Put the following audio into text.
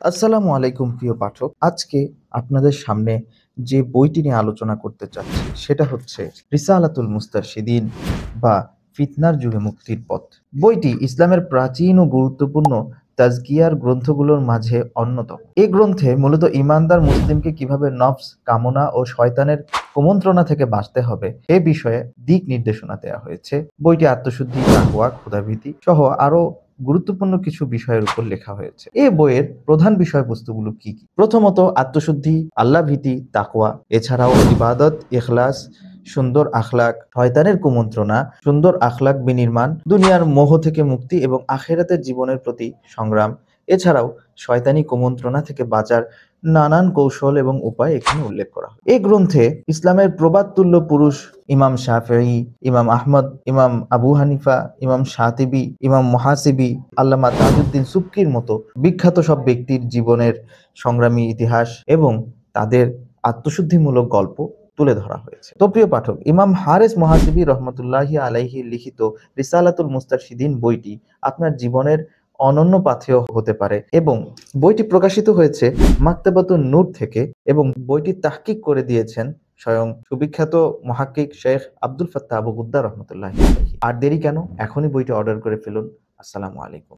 আসসালামু আলাইকুম প্রিয় পাঠক। আজকে আপনাদের সামনে যে বইটি নিয়ে আলোচনা করতে চাচ্ছি সেটা হচ্ছে রিসালাতুল মুস্তারশিদিন বা ফিতনার যুগে মুক্তির পথ। বইটি ইসলামের প্রাচীন ও গুরুত্বপূর্ণ তাজকিয়ার গ্রন্থগুলোর মাঝে অন্যতম। এই গ্রন্থে মূলত ঈমানদার মুসলিমকে কিভাবে নফস, কামনা ও শয়তানের কুমন্ত্রণা থেকে বাঁচতে হবে এ বিষয়ে দিক নির্দেশনা দেওয়া হয়েছে। বইটি আত্মশুদ্ধি, তাকওয়া, ক্ষুধাভীতি সহ আরো গুরুত্বপূর্ণ কিছু বিষয়ের উপর লেখা হয়েছে। এই বইয়ের প্রধান বিষয়বস্তুগুলো কি কি? প্রথমত আত্মশুদ্ধি, আল্লাহ ভীতি, তাকওয়া। এছাড়াও ইবাদত, ইখলাস, সুন্দর আখলাক, শয়তানের কুমন্ত্রণা, সুন্দর আখলাক বিনির্মাণ, দুনিয়ার মোহ থেকে মুক্তি এবং আখিরাতের জীবনের প্রতি সংগ্রাম। এছাড়াও শয়তানি কুমন্ত্রণা থেকে বাঁচার নানান কৌশল এবং উপায় এখানে উল্লেখ করা হয়। এই গ্রন্থে ইসলামের প্রবাদতুল্য পুরুষ ইমাম শাফিঈ, ইমাম আহমদ, ইমাম আবু হানিফা, ইমাম শাতিবি, ইমাম মুহাসিবি, আল্লামা তাজউদ্দিন সুবকির মতো বিখ্যাত সব ব্যক্তির জীবনের সংগ্রামী ইতিহাস এবং তাদের আত্মশুদ্ধিমূলক গল্প তুলে ধরা হয়েছে। তো প্রিয় পাঠক, ইমাম হারেস মুহাসিবি রহমতুল্লাহি আলাইহি লিখিত রিসালাতুল মুস্তারশিদিন বইটি আপনার জীবনের অনন্য পাথেয় হতে পারে এবং বইটি প্রকাশিত হয়েছে মাকতাবাতুন নূর থেকে এবং বইটি তাহকিক করে দিয়েছেন স্বয়ং সুবিখ্যাত মহাক্কিক শেখ আব্দুল ফাত্তাহ আবু গুদ্দা রহমতুল্লাহি আলাইহি। আর দেরি কেন? এখনই বইটি অর্ডার করে ফেলুন। আসসালামু আলাইকুম।